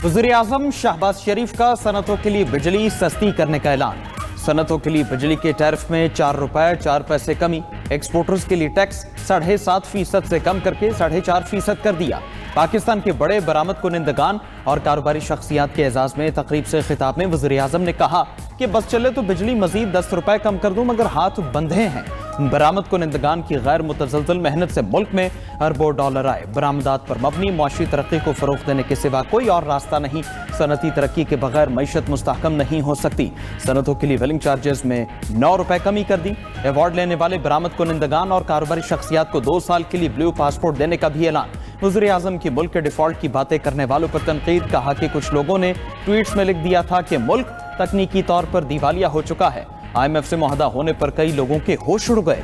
वज़ीर-ए-आज़म शहबाज शरीफ का सनतों के लिए बिजली सस्ती करने का ऐलान। सनतों के लिए बिजली के टैरिफ में 4 रुपए 4 पैसे कमी। एक्सपोर्टर्स के लिए टैक्स 7.5% से कम करके 4.5% कर दिया। पाकिस्तान के बड़े बरामद कुनिंदगान और कारोबारी शख्सियात के एजाज में तकरीब से खिताब में वज़ीर-ए-आज़म ने कहा कि बस चले तो बिजली मजीद 10 रुपए कम कर दूं, मगर हाथ बंधे हैं। बरामद कुनिंदगान की गैर मुतज़लज़ल मेहनत से मुल्क में अरबों डॉलर आए। बरामदात पर मबनी मुआशी तरक्की को फ़रोग़ देने के सिवा कोई और रास्ता नहीं। सनती तरक्की के बगैर मईशत मुस्तहकम नहीं हो सकती। सनतों के लिए वेलिंग चार्जेस में 9 रुपए कमी कर दी। अवार्ड लेने वाले बरामद कुनिंदगान और कारोबारी शख्सियात को 2 साल के लिए ब्लू पासपोर्ट देने का भी ऐलान। वज़ीर-ए-आज़म की मुल्क के डिफ़ॉल्ट की बातें करने वालों पर तनकीद। कहा कि कुछ लोगों ने ट्वीट्स में लिख दिया था कि मुल्क तकनीकी तौर पर दिवालिया हो चुका है। IMF से मुआहदा होने पर कई लोगों के होश उड़ गए।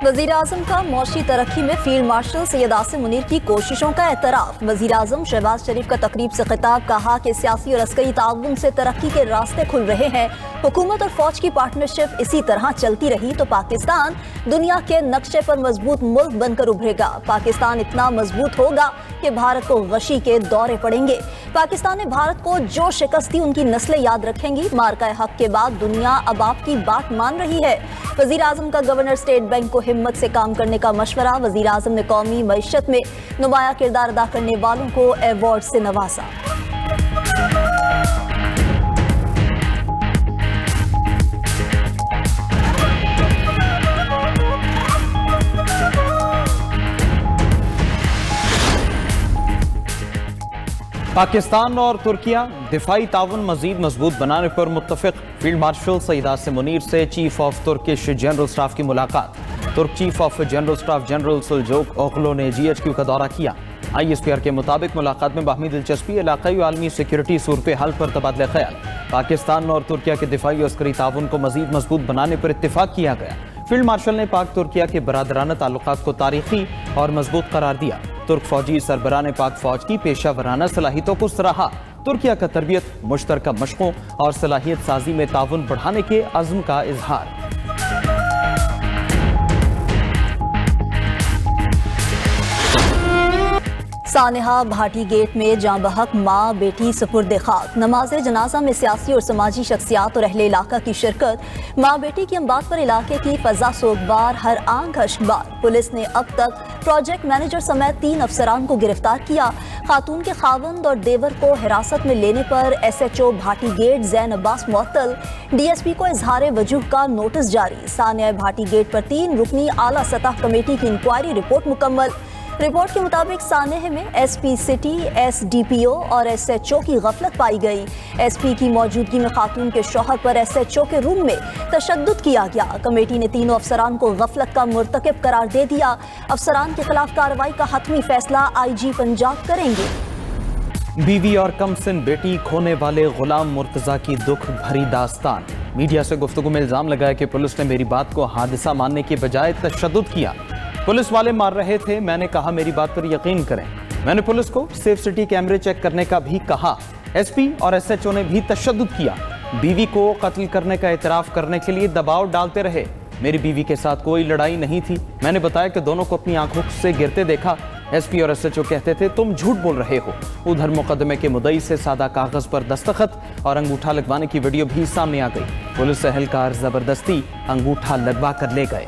वज़ीर-ए-आज़म का मौशी तरक्की में फील्ड मार्शल सैयद आसिम मुनीर की कोशिशों का एतराफ़। वज़ीर-ए-आज़म शहबाज शरीफ का तकरीब से खिताब। कहा कि सियासी और अस्करी ताउन से तरक्की के रास्ते खुल रहे हैं। हुकूमत और फौज की पार्टनरशिप इसी तरह चलती रही तो पाकिस्तान दुनिया के नक्शे पर मजबूत मुल्क बनकर उभरेगा। पाकिस्तान इतना मजबूत होगा कि भारत को गशी के दौरे पड़ेंगे। पाकिस्तान ने भारत को जो शिकस्त दी उनकी नस्लें याद रखेंगी। मार्का हक के बाद दुनिया अब आपकी बात मान रही है। वज़ीर-ए-आज़म का गवर्नर स्टेट बैंक को हिम्मत से काम करने का मशवरा। वज़ीर-ए-आज़म ने कौमी मईशत में नुमाया किरदार अदा करने वालों को अवार्ड से नवाजा। पाकिस्तान और तुर्किया दिफाई ताउन मजीद मजबूत बनाने पर मुत्तफिक। फील्ड मार्शल सैयद आसिम मुनीर से chief of Turkish general staff की मुलाकात। तुर्क chief of general staff general Selcuk Oglu ने GHQ का दौरा किया। ISPR के मुताबिक मुलाकात में बाहमी दिलचस्पी, इलाकाई और आलमी सिक्योरिटी सूरत हाल पर तबादला ख्याल। पाकिस्तान और तुर्किया के दिफाई और अस्करी ताउन को मजीद मजबूत बनाने पर इत्तेफाक किया गया। फील्ड मार्शल ने पाक तुर्किया के बरादराना ताल्लुकात को तारीखी और मजबूत करार दिया। तुर्क फौजी सरबराह ने पाक फौज की पेशावराना सलाहियतों को सराहा। तुर्किया का तरबियत, मुश्तरका मशकों और सलाहियत साजी में ताउन बढ़ाने के अज़्म का इजहार। सानेहा भाटी गेट में जाँ बहक माँ बेटी सुपुर्द खाक। नमाज जनाजा में सियासी और समाजी शख्सियात और अहले इलाका की शिरकत। माँ बेटी की अमबात पर इलाके की फजा सोगवार, हर आंख अश्कबार। पुलिस ने अब तक प्रोजेक्ट मैनेजर समेत 3 अफसरान को गिरफ्तार किया। खातून के खावंद और देवर को हिरासत में लेने पर SHO भाटी गेट ज़ैन अब्बास मुअत्तल। DSP को इजहार वजूह का नोटिस जारी। सानेहा भाटी गेट पर 3 रुकनी आला सतह कमेटी की इंक्वायरी रिपोर्ट मुकम्मल। रिपोर्ट के मुताबिक सानेह में SP सिटी, SDPO और SHO की गफलत पाई गई। SP की मौजूदगी में खातून के शौहर पर SHO के रूम में तशद्दुद किया गया। कमेटी ने तीनों अफसरान को गफलत का मुर्तकिब करार दे दिया। अफसरान के खिलाफ कार्रवाई का हतमी फैसला IG पंजाब करेंगे। बीवी और कमसिन बेटी खोने वाले गुलाम मुर्तजा की दुख भरी दास्तान। मीडिया से गुफ्तगू में इल्जाम लगाया कि पुलिस ने मेरी बात को हादसा मानने के बजाय तशद्दुद किया। पुलिस वाले मार रहे थे, मैंने कहा मेरी बात पर यकीन करें। मैंने पुलिस को सेफ सिटी कैमरे चेक करने का भी कहा। SP और SHO ने भी तशद्दुद किया। बीवी को कत्ल करने का इतराफ करने के लिए दबाव डालते रहे। मेरी बीवी के साथ कोई लड़ाई नहीं थी। मैंने बताया कि दोनों को अपनी आंखों से गिरते देखा। SP और SHO कहते थे तुम झूठ बोल रहे हो। उधर मुकदमे के मुद्दई से सादा कागज पर दस्तखत और अंगूठा लगवाने की वीडियो भी सामने आ गई। पुलिस एहलकार जबरदस्ती अंगूठा लगवा कर ले गए।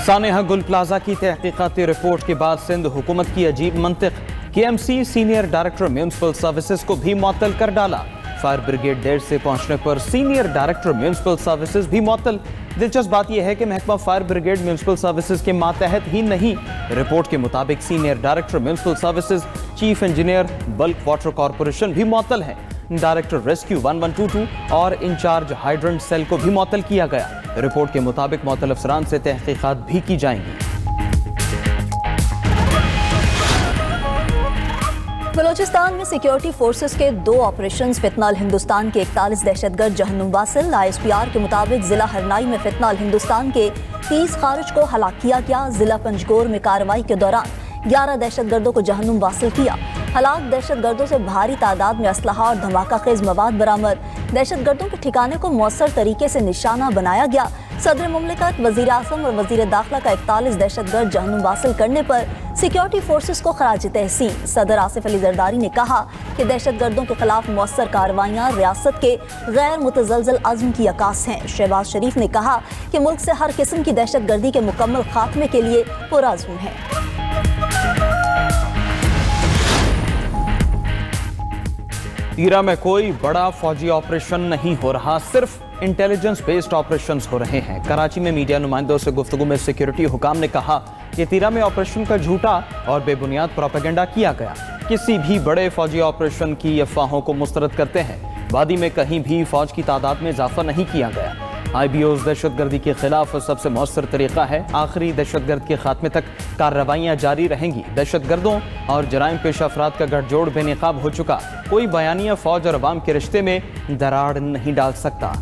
सानेहा गुल प्लाजा की तहकीकाती रिपोर्ट के बाद सिंध हुकूमत की अजीब मंतिक। KMC senior director municipal services को भी मुअत्तल कर डाला। फायर ब्रिगेड देर से पहुंचने पर सीनियर डायरेक्टर म्यूनिसिपल सर्विसेज भी मुअत्तल। दिलचस्प बात यह है कि महकमा फायर ब्रिगेड म्यूनिसिपल सर्विसेज के मातहत ही नहीं। रिपोर्ट के मुताबिक senior director municipal services, chief engineer bulk water corporation भी मुअत्तल हैं। डायरेक्टर रेस्क्यू 1122 और इंचार्ज हाइड्रेंट सेल को भी मुअत्तल किया गया। रिपोर्ट के मुताबिक मुअत्तल अफसरान से तहकीकात भी की जाएंगी। बलोचिस्तान में सिक्योरिटी फोर्सेस के 2 ऑपरेशंस। फितनाल हिंदुस्तान के 41 दहशतगर्द जहन्नुम वासिल। ISPR के मुताबिक जिला हरनाई में फितनाल हिंदुस्तान के 30 खारिज को हलाक किया गया। जिला पंजगोर में कार्रवाई के दौरान 11 दहशत गर्दों को जहन्नुम वासिल किया। हलाक दहशत गर्दों से भारी तादाद में असलहा और धमाका खेज मवाद बरामद। दहशत गर्दों के ठिकाने को मौसर तरीके से निशाना बनाया गया। सदर मुमलिकत, वजीर आज़म और वजीर दाखिला का 41 दहशतगर्द जहन्नुम वासिल करने पर सिक्योरिटी फोर्सेस को खराज तहसीन। सदर आसिफ अली जरदारी ने कहा कि दहशत गर्दों के खिलाफ मौसर कार्रवाइयाँ रियासत के गैर मुतज़लज़ल अज़्म की अक्कास हैं। शहबाज शरीफ ने कहा कि मुल्क से हर किस्म की दहशत गर्दी के मुकम्मल खात्मे के लिए पुरअज़्म है। तीरा में कोई बड़ा फौजी ऑपरेशन नहीं हो रहा, सिर्फ इंटेलिजेंस बेस्ड ऑपरेशंस हो रहे हैं। कराची में मीडिया नुमाइंदों से गुफ्तगू में सिक्योरिटी हुकाम ने कहा कि तीरा में ऑपरेशन का झूठा और बेबुनियाद प्रोपेगेंडा किया गया। किसी भी बड़े फौजी ऑपरेशन की अफवाहों को मुस्तरद करते हैं। वादी में कहीं भी फौज की तादाद में इजाफा नहीं किया गया। IBOs दहशतगर्दी के खिलाफ सबसे मौसर तरीका है। आखिरी दहशतगर्द के खात्मे तक कार्रवाइयाँ जारी रहेंगी। दहशतगर्दों और जराइम पेशा अफराद का गठजोड़ बेनकाब हो चुका। कोई बयानिया फौज और अवाम के रिश्ते में दरार नहीं डाल सकता।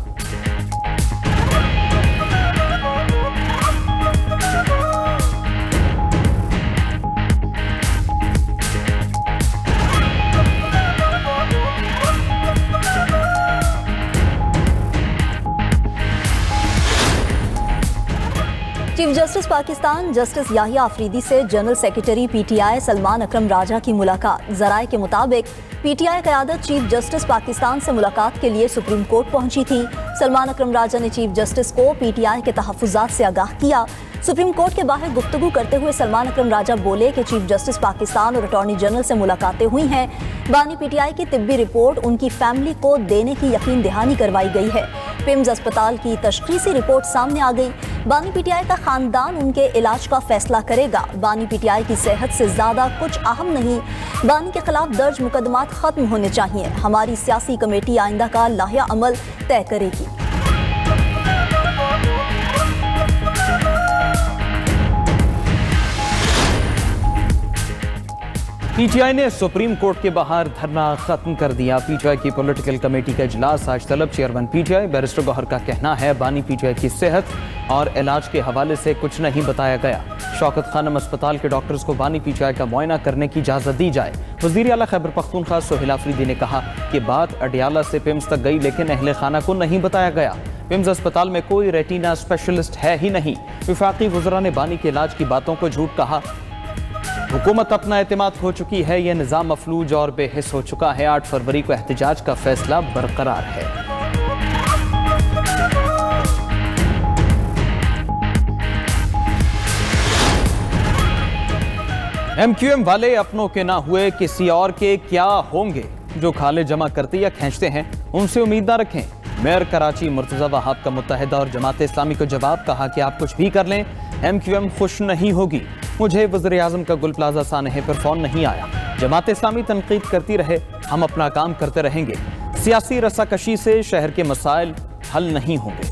Chief justice Pakistan justice Yahya Afridi से general secretary PTI Salman Akram Raja की मुलाकात। ज़राए के मुताबिक PTI क़यादत चीफ जस्टिस पाकिस्तान से मुलाकात के लिए सुप्रीम कोर्ट पहुंची थी। सलमान अकरम राजा ने चीफ जस्टिस को PTI के तहफ़्फ़ुज़ात से आगाह किया। सुप्रीम कोर्ट के बाहर गुफ्तगू करते हुए सलमान अकरम राजा बोले कि चीफ जस्टिस पाकिस्तान और अटॉर्नी जनरल से मुलाकातें हुई हैं। बानी PTI की तिब्बी रिपोर्ट उनकी फैमिली को देने की यकीन दहानी करवाई गई है। पिम्स अस्पताल की तशख़ीसी रिपोर्ट सामने आ गई। बानी PTI का खानदान उनके इलाज का फैसला करेगा। बानी PTI की सेहत से ज़्यादा कुछ अहम नहीं। बानी के खिलाफ दर्ज मुकदमात ख़त्म होने चाहिए। हमारी सियासी कमेटी आइंदा का लाहिया अमल तय करेगी। PTI ने सुप्रीम कोर्ट के बाहर धरना खत्म कर दिया। PTI की पॉलिटिकल कमेटी का इजलास आज तलब। चेयरमैन PTI बैरिस्टर गौहर का कहना है बानी PTI की सेहत और इलाज के हवाले से कुछ नहीं बताया गया। शौकत खानम अस्पताल के डॉक्टर्स को बानी PTI का मुआयना करने की इजाज़त दी जाए। वज़ीर आला खैबर पख्तूनख्वा सोहेल आफरीदी ने कहा कि बात अडियाला से पिम्स तक गई, लेकिन अहले खाना को नहीं बताया गया। पिम्स अस्पताल में कोई रेटिना स्पेशलिस्ट है ही नहीं। वफाकी वज़रा ने बानी के इलाज की बातों को झूठ कहा। हुकूमत अपना एतमाद हो चुकी है। यह निज़ाम मफलूज और बेहिस हो चुका है। 8 फरवरी को एहतजाज का फैसला बरकरार है। MQM वाले अपनों के ना हुए किसी और के क्या होंगे। जो खाले जमा करते या खींचते हैं उनसे उम्मीद ना रखें। मेयर कराची मुर्तज़ा वहाब का मुत्तहिदा और जमात इस्लामी को जवाब, कहा कि आप कुछ भी कर लें MQM खुश नहीं होगी। मुझे वज़ीर आज़म का गुल प्लाजा सानहे पर फ़ोन नहीं आया। जमात इस्लामी तनकीद करती रहे, हम अपना काम करते रहेंगे। सियासी रस्साकशी से शहर के मसाइल हल नहीं होंगे।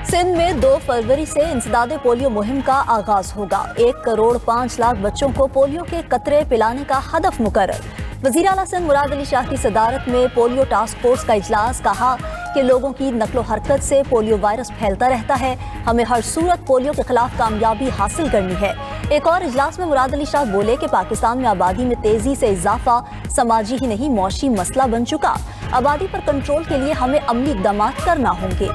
सिंध में 2 फरवरी से इंसदादे पोलियो मुहिम का आगाज होगा। 1 करोड़ 5 लाख बच्चों को पोलियो के कतरे पिलाने का हदफ मुकर्रर। वज़ीर आला सिंध मुराद अली शाह की सदारत में पोलियो टास्क फोर्स का इजलास। कहा कि लोगों की नक्लो हरकत से पोलियो वायरस फैलता रहता है। हमें हर सूरत पोलियो के खिलाफ कामयाबी हासिल करनी है। एक और इजलास में मुराद अली शाह बोले कि पाकिस्तान में आबादी में तेजी से इजाफा समाजी ही नहीं मौशी मसला बन चुका। आबादी पर कंट्रोल के लिए हमें अमली इक़दाम करना होंगे।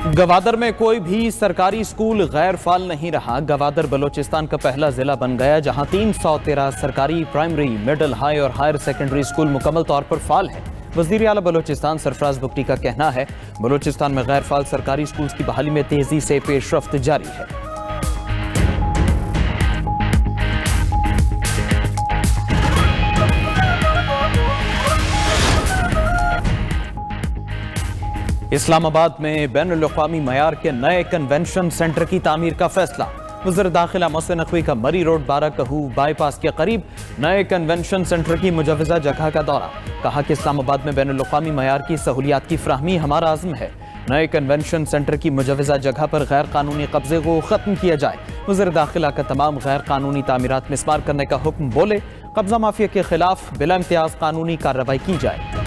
गवादर में कोई भी सरकारी स्कूल गैर फाल नहीं रहा। गवादर बलोचिस्तान का पहला जिला बन गया जहां 313 सरकारी प्राइमरी, मिडिल, हाई और हायर सेकेंडरी स्कूल मुकम्मल तौर पर फाल है। वज़ीर आला बलोचिस्तान सरफराज बुगटी का कहना है बलोचिस्तान में गैर फाल सरकारी स्कूल की बहाली में तेजी से पेशरफ्त जारी है। इस्लामाबाद में बैनुल-अक़वामी मयार के नए कन्वेंशन सेंटर की तामीर का फैसला। वज़ीर दाखिला मोहसिन नकवी का मरी रोड 12 कहू बाईपास के करीब नए कन्वेंशन सेंटर की मुजव्वज़ा जगह का दौरा। कहा कि इस्लामाबाद में बैनुल-अक़वामी मयार की सहूलियात की फराहमी हमारा आज़म है। نئے کنونشن سینٹر کی مجوزہ جگہ پر غیر قانونی قبضے کو ختم کیا جائے، وزیر داخلہ کا تمام غیر قانونی تعمیرات مسمار کرنے کا حکم، بولے قبضہ مافیا کے خلاف بلا امتیاز قانونی کارروائی کی جائے۔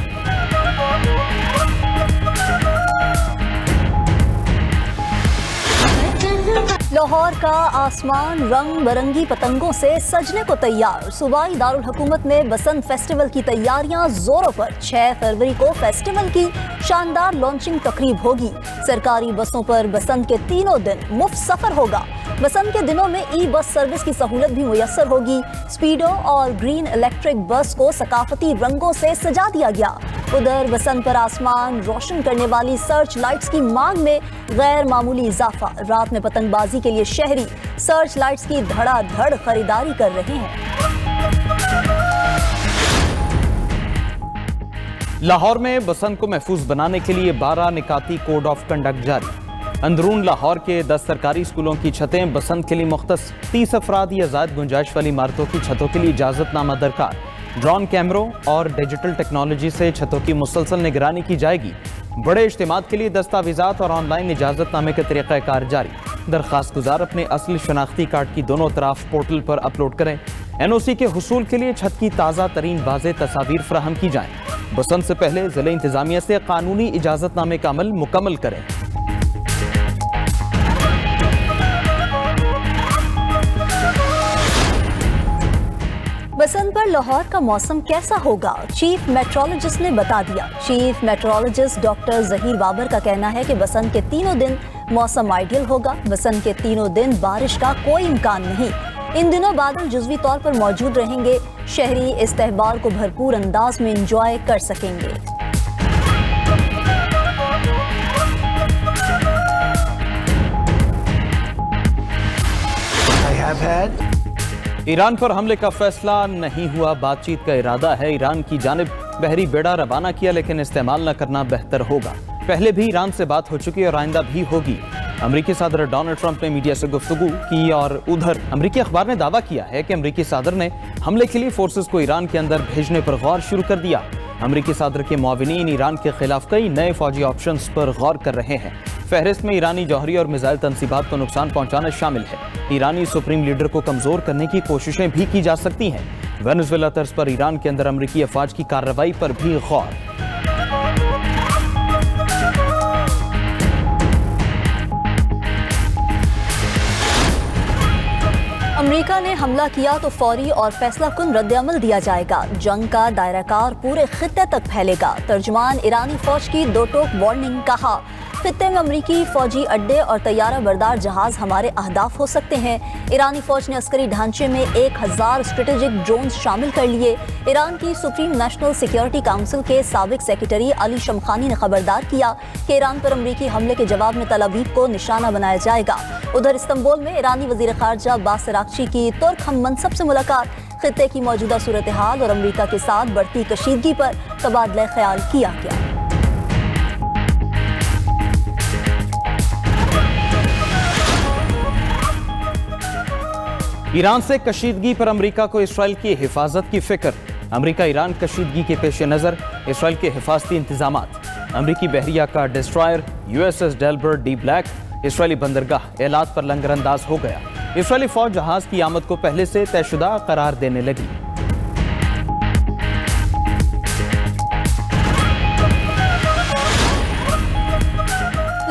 لاہور کا آسمان رنگ برنگی پتنگوں سے سجنے کو تیار، صوبائی دارالحکومت میں بسنت فیسٹیول کی تیاریاں زوروں پر، 6 فروری کو فیسٹیول کی شاندار لانچنگ تقریب ہوگی۔ سرکاری بسوں پر بسنت کے تینوں دن مفت سفر ہوگا۔ بسنت کے دنوں میں ای بس سروس کی سہولت بھی میسر ہوگی۔ سپیڈو اور گرین الیکٹرک بس کو ثقافتی رنگوں سے سجا دیا گیا۔ ادھر بسنت پر آسمان روشن کرنے والی سرچ لائٹس کی مانگ میں غیر معمولی اضافہ، رات میں پتنگ بازی کے لیے شہری سرچ لائٹس کی دھڑا دھڑ خریداری کر رہے ہیں۔ لاہور میں بسنت کو محفوظ بنانے کے لیے 12 نکاتی کوڈ آف کنڈکٹ جاری۔ اندرون لاہور کے 10 سرکاری اسکولوں کی چھتیں بسنت کے لیے مختص، 30 افراد یا زائد گنجائش والی عمارتوں کی چھتوں کے لیے اجازت نامہ درکار۔ ڈرون کیمروں اور ڈیجیٹل ٹیکنالوجی سے چھتوں کی مسلسل نگرانی کی جائے گی۔ بڑے اجتماعات کے لیے دستاویزات اور آن لائن اجازت نامے کا طریقہ کار جاری۔ درخواست گزار اپنے اصل شناختی کارڈ کی دونوں طرف پورٹل پر اپلوڈ کریں۔ این او سی کے حصول کے لیے چھت کی تازہ ترین واضح تصاویر فراہم کی جائیں۔ بسنت سے پہلے ضلع انتظامیہ سے قانونی اجازت نامے کا عمل مکمل کریں۔ بسنت پر لاہور کا موسم کیسا ہوگا، چیف میٹرولوجسٹ نے بتا دیا۔ Chief meteorologist doctor Zaheer Babar کا کہنا ہے کہ بسنت کے تینوں دن موسم آئیڈیل ہوگا۔ بسنت کے تینوں دن بارش کا کوئی امکان نہیں۔ ان دنوں بادل جزوی طور پر موجود رہیں گے، شہری اس تہوار کو بھرپور انداز میں انجوائے کر سکیں گے۔ ایران پر حملے کا فیصلہ نہیں ہوا، بات چیت کا ارادہ ہے۔ ایران کی جانب بحری بیڑا روانہ کیا، لیکن استعمال نہ کرنا بہتر ہوگا۔ پہلے بھی ایران سے بات ہو چکی اور آئندہ بھی ہوگی۔ امریکی صدر ڈونلڈ ٹرمپ نے میڈیا سے گفتگو کی اور ادھر امریکی اخبار نے دعویٰ کیا ہے کہ امریکی صدر نے حملے کے لیے فورسز کو ایران کے اندر بھیجنے پر غور شروع کر دیا۔ امریکی صدر کے معاونین ایران کے خلاف کئی نئے فوجی آپشنز پر غور کر رہے ہیں۔ فہرست میں ایرانی جوہری اور میزائل تنصیبات کو نقصان پہنچانا شامل ہے۔ ایرانی سپریم لیڈر کو کمزور کرنے کی کوششیں بھی کی جا سکتی ہیں۔ وینزویلا طرز پر ایران کے اندر امریکی افواج کی کارروائی پر بھی غور۔ امریکہ نے حملہ کیا تو فوری اور فیصلہ کن رد عمل دیا جائے گا، جنگ کا دائرہ کار پورے خطے تک پھیلے گا، ترجمان ایرانی فوج کی دو ٹوک وارننگ، کہا خطے میں امریکی فوجی اڈے اور طیارہ بردار جہاز ہمارے اہداف ہو سکتے ہیں۔ ایرانی فوج نے عسکری ڈھانچے میں 1000 اسٹریٹجک ڈرونز شامل کر لیے۔ ایران کی سپریم نیشنل سیکیورٹی کونسل کے سابق سیکریٹری علی شمخانی نے خبردار کیا کہ ایران پر امریکی حملے کے جواب میں تل ابیب کو نشانہ بنایا جائے گا۔ ادھر استنبول میں ایرانی وزیر خارجہ عباس عراقچی کی ترک ہم منصب سے ملاقات، خطے کی موجودہ صورتحال اور امریکہ کے ساتھ بڑھتی کشیدگی پر تبادلہ خیال کیا گیا۔ ایران سے کشیدگی پر امریکہ کو اسرائیل کی حفاظت کی فکر۔ امریکہ ایران کشیدگی کے پیش نظر اسرائیل کے حفاظتی انتظامات۔ امریکی بحریہ کا destroyer U S S Delbert D Black اسرائیلی بندرگاہ ایلات پر لنگر انداز ہو گیا۔ اسرائیلی فوج جہاز کی آمد کو پہلے سے طے شدہ قرار دینے لگی۔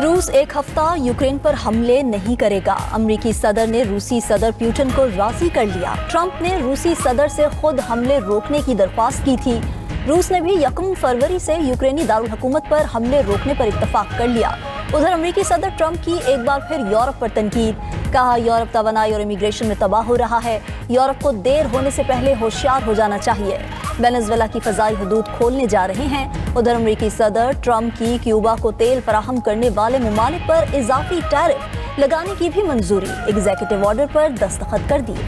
روس ایک ہفتہ یوکرین پر حملے نہیں کرے گا، امریکی صدر نے روسی صدر پیوٹن کو راضی کر لیا۔ ٹرمپ نے روسی صدر سے خود حملے روکنے کی درخواست کی تھی۔ روس نے بھی 1 فروری سے یوکرینی دارالحکومت پر حملے روکنے پر اتفاق کر لیا۔ ادھر امریکی صدر ٹرمپ کی ایک بار پھر یورپ پر تنقید، کہا یورپ توانائی اور امیگریشن میں تباہ ہو رہا ہے، یورپ کو دیر ہونے سے پہلے ہوشیار ہو جانا چاہیے۔ وینزویلا کی فضائی حدود کھولنے جا رہے ہیں۔ ادھر امریکی صدر ٹرمپ کی کیوبا کو تیل فراہم کرنے والے ممالک پر اضافی ٹیرف لگانے کی بھی منظوری، ایگزیکٹو آرڈر پر دستخط کر دیے۔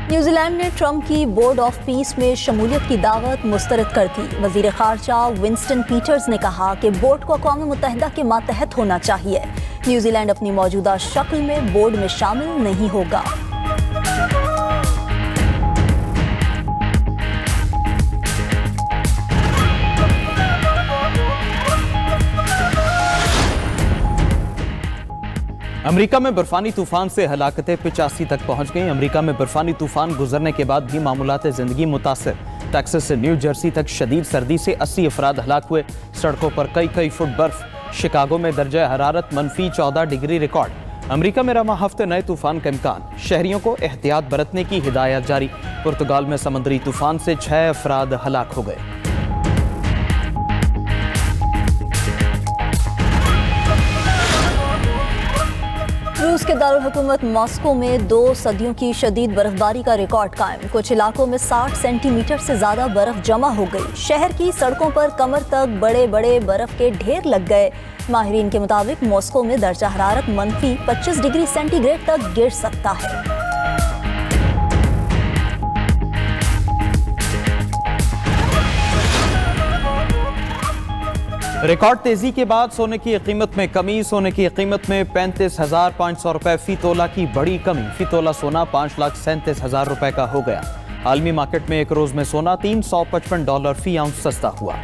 نیوزی لینڈ نے ٹرمپ کی بورڈ آف پیس میں شمولیت کی دعوت مسترد کر دی۔ وزیر خارجہ ونسٹن پیٹرز نے کہا کہ بورڈ کو اقوام متحدہ کے ماتحت ہونا چاہیے۔ نیوزی لینڈ اپنی موجودہ شکل میں بورڈ میں شامل نہیں ہوگا۔ امریکہ میں برفانی طوفان سے ہلاکتیں 85 تک پہنچ گئیں۔ امریکہ میں برفانی طوفان گزرنے کے بعد بھی معمولات زندگی متاثر۔ ٹیکساس سے نیو جرسی تک شدید سردی سے 80 افراد ہلاک ہوئے۔ سڑکوں پر کئی فٹ برف۔ شکاگو میں درجہ حرارت -14 ڈگری ریکارڈ۔ امریکہ میں رواں ہفتے نئے طوفان کا امکان۔ شہریوں کو احتیاط برتنے کی ہدایت جاری۔ پرتگال میں سمندری طوفان سے 6 افراد ہلاک ہو گئے۔ روس کے دارالحکومت ماسکو میں 2 صدیوں کی شدید برفباری کا ریکارڈ قائم۔ کچھ علاقوں میں 60 سینٹی میٹر سے زیادہ برف جمع ہو گئی۔ شہر کی سڑکوں پر کمر تک بڑے برف کے ڈھیر لگ گئے۔ ماہرین کے مطابق ماسکو میں درجہ حرارت -25 ڈگری سینٹی گریڈ تک گر سکتا ہے۔ ریکارڈ تیزی کے بعد سونے کی قیمت میں کمی۔ سونے کی قیمت میں 35,500 روپے فی تولہ کی بڑی کمی۔ فی تولہ سونا 5,37,000 روپے کا ہو گیا۔ عالمی مارکیٹ میں ایک روز میں سونا $355 فی اونس سستا ہوا۔